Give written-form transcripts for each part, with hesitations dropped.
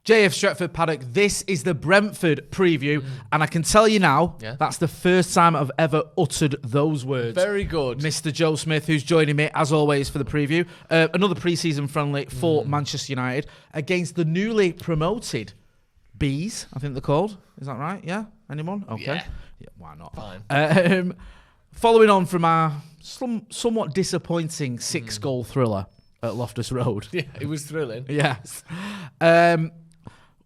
JF Stretford, Paddock, this is the Brentford preview, and I can tell you now, that's the first time I've ever uttered those words. Very good. Mr. Joe Smith, who's joining me, as always, for the preview. Another pre-season friendly for Manchester United against the newly promoted Bees, I think they're called. Is that right? Yeah? Anyone? Okay. Yeah, why not? Fine. Following on from our somewhat disappointing 6-goal thriller at Loftus Road. Yeah, it was thrilling. Yes.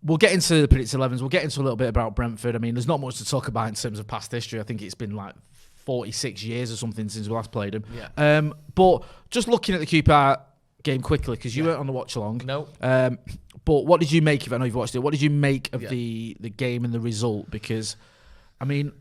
We'll get into the predicted 11s. We'll get into a little bit about Brentford. I mean, there's not much to talk about in terms of past history. I think it's been like 46 years or something since we last played them. Yeah. But just looking at the QPR game quickly, because you weren't on the watch-along. No. But what did you make of it? I know you've watched it. What did you make of the game and the result? Because, I mean,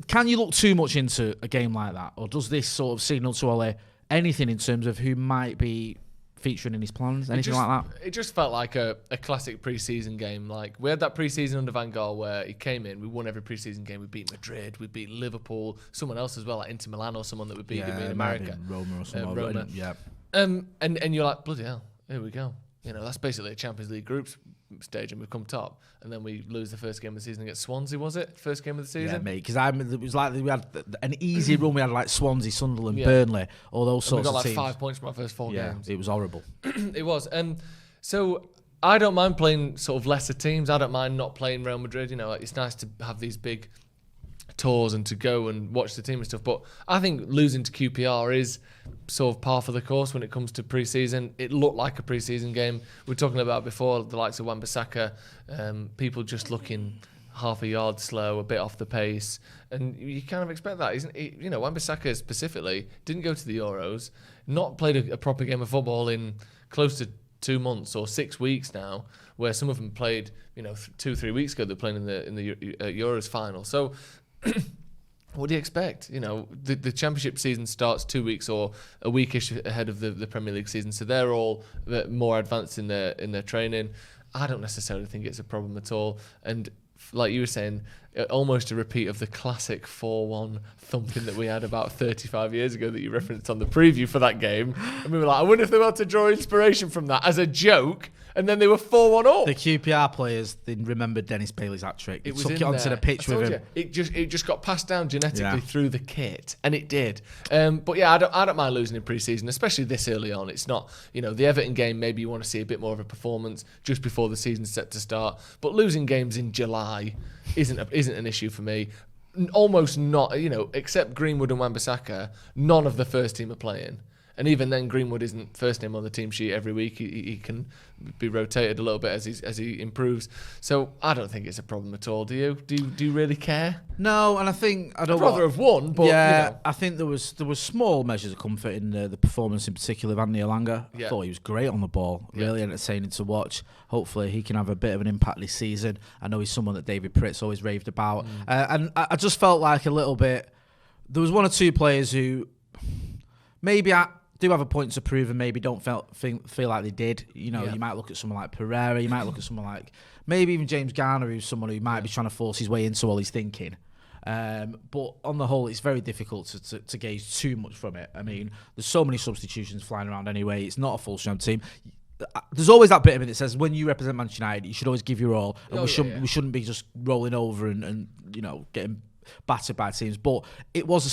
can you look too much into a game like that? Or does this sort of signal to Ole anything in terms of who might be featuring in his plans, anything like that? It just felt like a classic pre-season game. Like, we had that pre-season under Van Gaal where he came in, we won every pre-season game. We beat Madrid, we beat Liverpool, someone else as well, like Inter Milan or someone that we beat in America. Roma or something. Roma. Yeah. And you're like, bloody hell, here we go. You know, that's basically a Champions League group stage, and we've come top. And then we lose the first game of the season against Swansea, was it? First game of the season? Yeah, mate, because it was like we had an easy run. We had like Swansea, Sunderland, Burnley, all those sorts of teams. We got like 5 points from our first 4 games. It was horrible. It was. So I don't mind playing sort of lesser teams. I don't mind not playing Real Madrid. You know, it's nice to have these big tours and to go and watch the team and stuff. But I think losing to QPR is sort of par for the course when it comes to pre-season. It looked like a pre-season game. We were talking about before the likes of Wan-Bissaka, people just looking half a yard slow, a bit off the pace, and you kind of expect that, isn't it? You know, Wan-Bissaka specifically didn't go to the Euros, not played a proper game of football in close to 2 months or 6 weeks now, where some of them played, 2-3 weeks ago. They're playing in the Euros final. So what do you expect? You know, the Championship season starts 2 weeks or a weekish ahead of the Premier League season, so they're all more advanced in their training. I don't necessarily think it's a problem at all. And like you were saying, almost a repeat of the classic 4-1 thumping that we had about 35 years ago that you referenced on the preview for that game. And we were like, I wonder if they were able to draw inspiration from that as a joke. And then they were 4-1 up. The QPR players, they remembered Dennis Bailey's hat-trick. They took it onto the pitch with him. It just got passed down genetically through the kit, and it did. But yeah, I don't mind losing in pre-season, especially this early on. It's not, the Everton game, maybe you want to see a bit more of a performance just before the season's set to start. But losing games in July isn't an issue for me. Almost not, except Greenwood and Wan-Bissaka, none of the first team are playing. And even then, Greenwood isn't first name on the team sheet every week. He can be rotated a little bit as he improves. So I don't think it's a problem at all. Do you? Do you really care? No, and I think I'd rather have won. But I think there was small measures of comfort in the performance, in particular of Andy Elanga. I thought he was great on the ball, really entertaining to watch. Hopefully, he can have a bit of an impact this season. I know he's someone that David Pritt's always raved about, and I just felt like a little bit. There was 1 or 2 players who maybe do have a point to prove and maybe don't feel like they did. You might look at someone like Pereira, you might look at someone like maybe even James Garner, who's someone who might be trying to force his way into all he's thinking. But on the whole, it's very difficult to gauge too much from it. I mean, there's so many substitutions flying around anyway. It's not a full-strength team. There's always that bit of it that says when you represent Manchester United, you should always give your all. And we shouldn't be just rolling over and getting battered by teams. But it was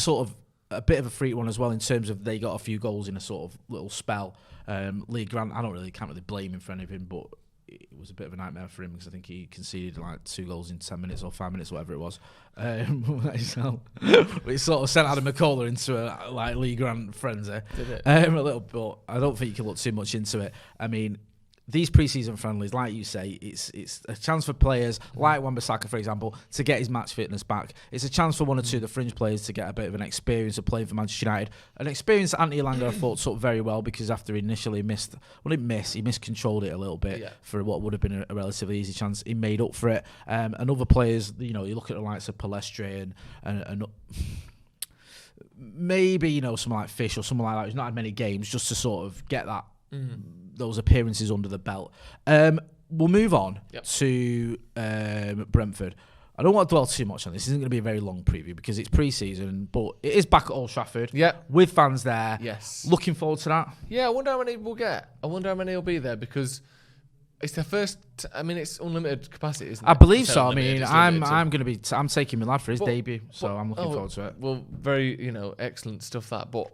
a bit of a freak one as well in terms of they got a few goals in a sort of little spell. Lee Grant, can't really blame him for anything, but it was a bit of a nightmare for him because I think he conceded like 2 goals in 10 minutes or 5 minutes, whatever it was. It sort of sent Adam McCullough into a Lee Grant frenzy. Did it? A little bit. I don't think you can look too much into it. I mean, these pre-season friendlies, like you say, it's a chance for players like Wan-Bissaka, for example, to get his match fitness back. It's a chance for 1 or 2 of the fringe players to get a bit of an experience of playing for Manchester United. An experience that Andy Elanga I thought took very well because after he initially he miscontrolled it a little bit for what would have been a relatively easy chance. He made up for it. And other players, you look at the likes of Palestre and maybe, someone like Fish or someone like that who's not had many games just to sort of get that those appearances under the belt. We'll move on to Brentford. I don't want to dwell too much on this. This isn't going to be a very long preview because it's pre-season, but it is back at Old Trafford with fans there. Yes. Looking forward to that. Yeah, I wonder how many we'll get. I wonder how many will be there because It's the first. I mean, it's unlimited capacity, isn't it? I believe It's so. I unlimited, mean, it's I'm limited, I'm taking my lad for his debut, so I'm looking forward to it. Well, very excellent stuff that. But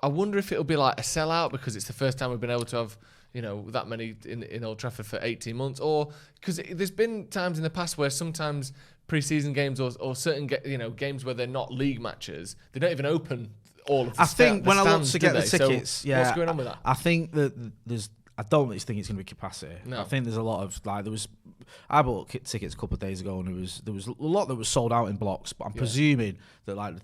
I wonder if it'll be like a sellout because it's the first time we've been able to have that many in Old Trafford for 18 months, or because there's been times in the past where sometimes pre-season games or certain games where they're not league matches, they don't even open all of the I think when I look stands, to get the so tickets, what's going on with that? I think that I don't think it's going to be capacity. No. I think there's a lot of I bought tickets a couple of days ago, and there was a lot that was sold out in blocks. But I'm presuming that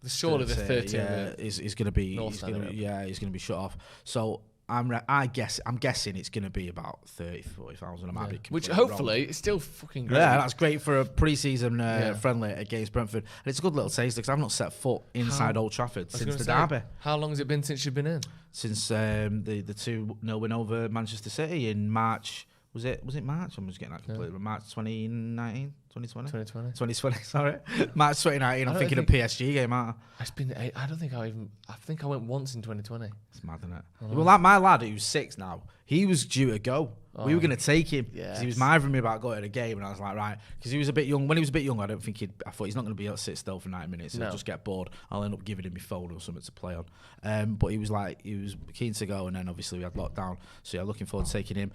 surely the 30 is going to be he's going to be shut off. So I'm guessing it's going to be about 30,000-40,000. I might be which hopefully wrong. It's still fucking great. Yeah, that's great for a pre-season friendly against Brentford, and it's a good little taste because I've not set foot inside Old Trafford since the derby. How long has it been since you've been in? Since the 2-0 win over Manchester City in March. Was it March? I'm just getting that completely. March 2019, 2020? 2020, sorry. March 2019. I'm thinking of PSG game, aren't I? It's been 8. I think I went once in 2020. It's mad, isn't it? Well, like my lad who's 6 now, he was due to go. We were going to take him because he was mithering me about going to the game, and I was like, right, because he was a bit young. When he was a bit young, I thought he's not going to be able to sit still for 90 minutes. He'll just get bored. I'll end up giving him my phone or something to play on. But he was keen to go, and then obviously we had lockdown. So looking forward to taking him.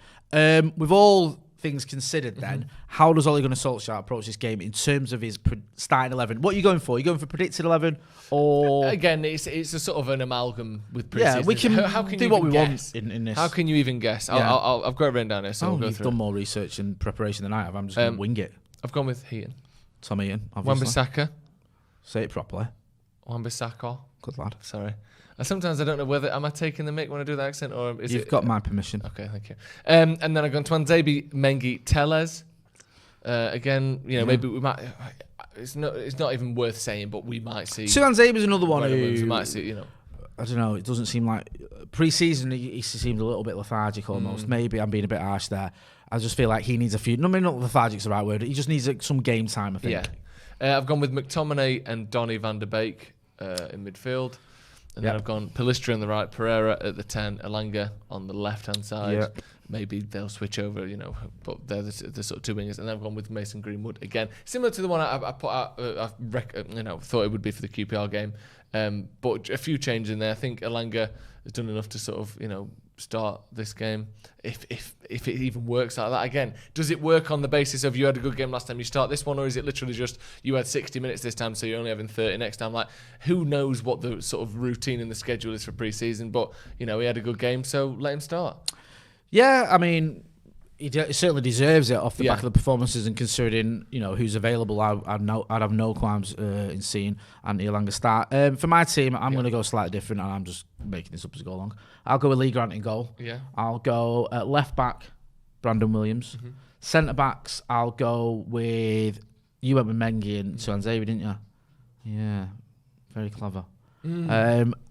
With all things considered, then how does Ole Gunnar Solskjaer approach this game in terms of his starting 11? What are you going for? Are you going for predicted 11 or again? It's a sort of an amalgam with pre-season. Yeah, we can how can do you what we guess? want in this. How can you even guess? I've got it written down here, so we'll go you've through. Done more research and preparation than I have. I'm just going to wing it. I've gone with Heaton. Tom Heaton, obviously. Wan-Bissaka. Say it properly. Wan-Bissaka. Good lad. Sorry. Sometimes I don't know whether am I taking the mick when I do the accent or is You've got my permission. Okay, thank you. And then I've gone Tuanzebe, Mengi, Tellez. Again, maybe we might. It's not even worth saying, but we might see. Tuanzebe is another one who we might see. I don't know. It doesn't seem like pre-season. He seemed a little bit lethargic almost. Maybe I'm being a bit harsh there. I just feel like he needs a few. No, maybe not lethargic's the right word. He just needs some game time, I think. Yeah. I've gone with McTominay and Donny van der Beek in midfield. And then I've gone Pellistri on the right, Pereira at the 10, Elanga on the left-hand side. Yeah. Maybe they'll switch over, but they're the sort of two wingers. And then I've gone with Mason Greenwood again, similar to the one I put out. Thought it would be for the QPR game, but a few changes in there. I think Elanga has done enough to sort of start this game. If it even works like that again, does it work on the basis of you had a good game last time, you start this one, or is it literally just you had 60 minutes this time, so you're only having 30 next time? Like, who knows what the sort of routine in the schedule is for pre-season? But he had a good game, so let him start. Yeah, I mean, he certainly deserves it off the back of the performances, and considering who's available, I'd have no qualms in seeing Anthony Elanga start. For my team, I'm going to go slightly different, and I'm just making this up as I go along. I'll go with Lee Grant in goal. Yeah. I'll go at left back, Brandon Williams. Mm-hmm. Centre backs, I'll go with. You went with Mengi and Tuanzebe, didn't you? Yeah, very clever.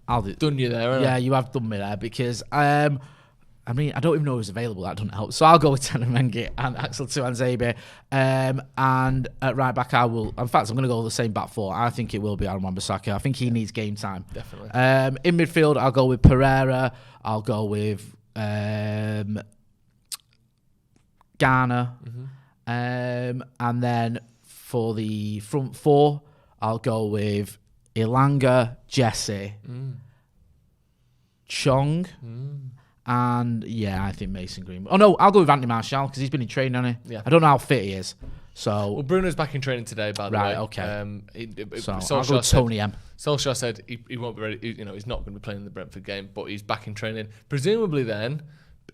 I'll do. Done you there, haven't I? Yeah, you have done me there because I mean, I don't even know who's available. That doesn't help. So I'll go with Tanner Mengi and Axel Tuanzebe. And at right back, I will. In fact, I'm going to go with the same back four. I think it will be Aaron Wan-Bissaka. I think he needs game time. Definitely. In midfield, I'll go with Pereira. I'll go with Garner. Mm-hmm. And then for the front four, I'll go with Elanga, Jesse, Chong. And I think Mason Greenwood. Oh no, I'll go with Anthony Martial because he's been in training, hasn't he? Yeah. I don't know how fit he is. So Bruno's back in training today, by the way. Right, okay. So I'll go with Tony M. Solskjaer said he won't be ready. He's not going to be playing in the Brentford game, but he's back in training. Presumably, then,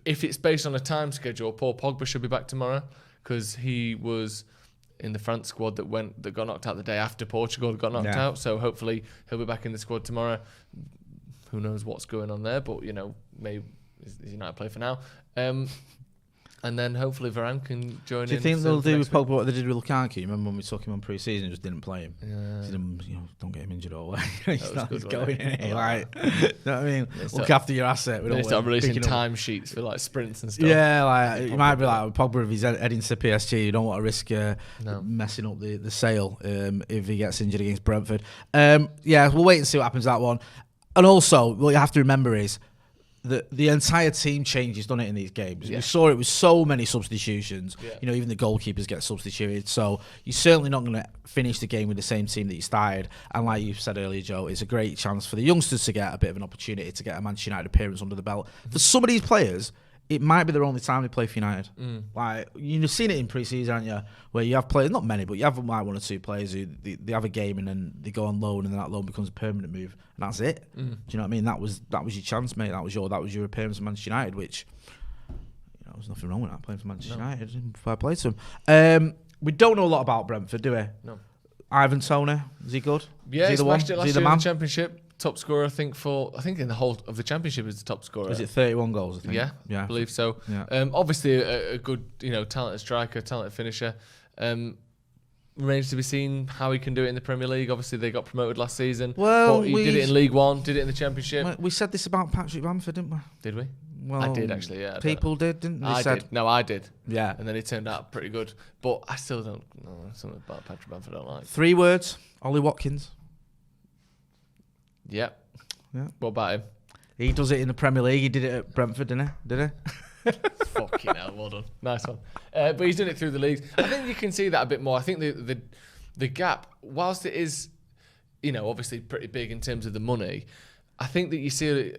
if it's based on a time schedule, Paul Pogba should be back tomorrow because he was in the France squad that got knocked out the day after Portugal got knocked out. So hopefully he'll be back in the squad tomorrow. Who knows what's going on there? But maybe. Is United play for now, and then hopefully Varane can join in. Do you think they'll do with Pogba what they did with Lukaku? You remember when we took him on pre-season and just didn't play him? Yeah. Don't get him injured all the way. He's going in here, like, you know what I mean? Look after your asset. They start releasing timesheets for like sprints and stuff. Yeah, like it might be like Pogba if he's heading to PSG. You don't want to risk messing up the sale if he gets injured against Brentford. We'll wait and see what happens with that one. And also, what you have to remember is, the entire team changes, done it in these games. Yeah. We saw it with so many substitutions. Yeah. You know, even the goalkeepers get substituted. So you're certainly not going to finish the game with the same team that you started. And like you said earlier, Joe, it's a great chance for the youngsters to get a bit of an opportunity to get a Manchester United appearance under the belt. For some of these players, it might be their only time they play for United. Like, you've seen it in pre-season, haven't you? Where you have players, not many, but you have like 1 or 2 players who they have a game and then they go on loan, and then that loan becomes a permanent move, and that's it. Do you know what I mean? That was your chance, mate. That was your appearance for Manchester United, which, there's nothing wrong with that, playing for Manchester United. Fair play to them. We don't know a lot about Brentford, do we? No. Ivan Toney, is he good? Yeah, he smashed it last year in the Championship. Top scorer, I think in the whole of the Championship is the top scorer. Is it 31 goals? I think. Yeah, I believe so. Yeah. Obviously, a good, talented striker, talented finisher. Remains to be seen how he can do it in the Premier League. Obviously, they got promoted last season. Well, but he did it in League One, did it in the Championship. We said this about Patrick Bamford, didn't we? Did we? Well, I did actually. Yeah, people did, didn't they? I did. No, I did. Yeah, and then he turned out pretty good. But I still don't know something about Patrick Bamford I don't like. 3 words: Ollie Watkins. Yep. Yeah. What about him? He does it in the Premier League. He did it at Brentford, didn't he? Fucking hell, well done. Nice one. But he's done it through the leagues. I think you can see that a bit more. I think the gap, whilst it is, obviously pretty big in terms of the money, I think that you see,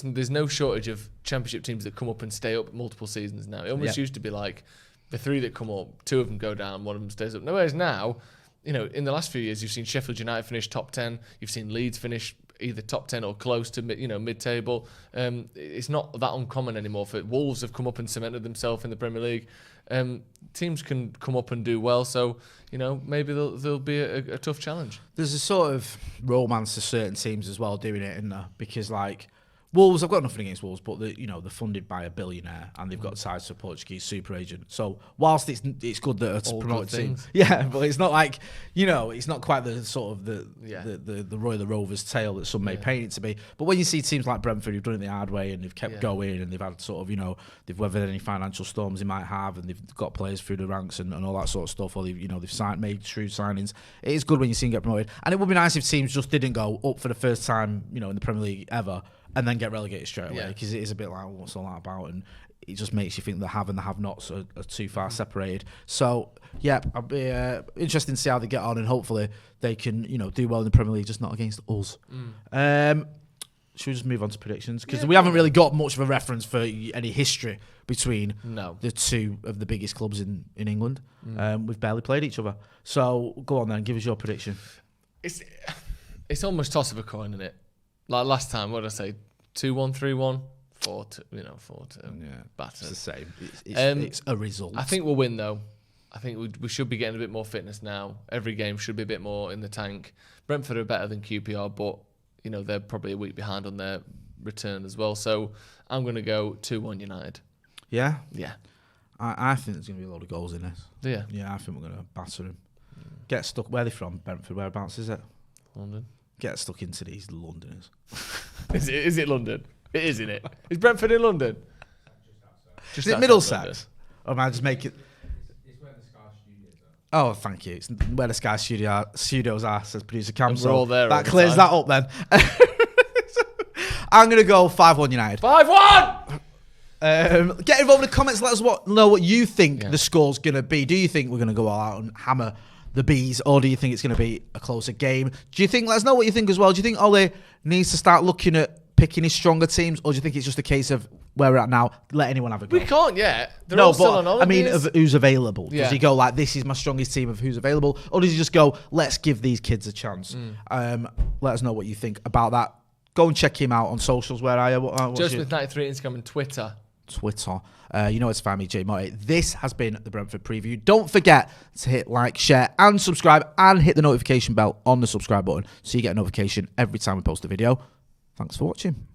there's no shortage of Championship teams that come up and stay up multiple seasons now. It almost used to be like the 3 that come up, 2 of them go down, 1 of them stays up. No, whereas now, in the last few years, you've seen Sheffield United finish top 10. You've seen Leeds finish either top 10 or close to mid-table. It's not that uncommon anymore. For Wolves have come up and cemented themselves in the Premier League. Teams can come up and do well, so maybe there'll be a tough challenge. There's a sort of romance to certain teams as well doing it, isn't there? Because like Wolves, I've got nothing against Wolves, but they're funded by a billionaire and they've got ties to a Portuguese super agent. So whilst it's good that it's a promoted team, but it's not like it's not quite the sort of the Roy the Rovers tale that some may paint it to be. But when you see teams like Brentford who've done it the hard way and they've kept going and they've had sort of they've weathered any financial storms they might have and they've got players through the ranks and all that sort of stuff, or they've made shrewd signings. It is good when you see them get promoted, and it would be nice if teams just didn't go up for the first time in the Premier League ever and then get relegated straight away, because it is a bit like, what's all that about? And it just makes you think the have and the have-nots are too far separated. So, I'll be interested to see how they get on, and hopefully they can, do well in the Premier League, just not against us. Should we just move on to predictions? Because we haven't really got much of a reference for any history between the 2 of the biggest clubs in England. We've barely played each other. So, go on then, give us your prediction. It's almost toss of a coin, isn't it? Like last time, what did I say? 2-1, 3-1, 4-2. 4-2. Yeah, battered. It's the same. It's a result. I think we'll win though. I think we should be getting a bit more fitness now. Every game should be a bit more in the tank. Brentford are better than QPR, but they're probably a week behind on their return as well. So I'm going to go 2-1 United. Yeah? Yeah. I think there's going to be a lot of goals in this. Yeah. Yeah, I think we're going to batter them. Get stuck. Where are they from? Brentford. Whereabouts is it? London. Get stuck into these Londoners. Is it London? It is, isn't it? Is Brentford in London? Is it Middlesex? Or am I just making... It's where the Sky Studios are. Oh, thank you. It's where the Sky Studios are, says producer Cam. We're all there. That clears that up then. I'm going to go 5-1 United. 5-1! Get involved in the comments. Let us know what you think the score's going to be. Do you think we're going to go all out and hammer the Bees, or do you think it's going to be a closer game? Do you think, let us know what you think as well. Do you think Ole needs to start looking at picking his stronger teams, or do you think it's just a case of where we're at now, let anyone have a go? We can't yet. They're all still on holidays. I mean, of who's available. Does he go like, this is my strongest team of who's available, or does he just go, let's give these kids a chance? Let us know what you think about that. Go and check him out on socials. Where are you? Joe Smith 93 Instagram and Twitter. You know it's find me, Jay Motty. This has been the Brentford preview. Don't forget to hit like, share and subscribe, and hit the notification bell on the subscribe button so you get a notification every time we post a video. Thanks for watching.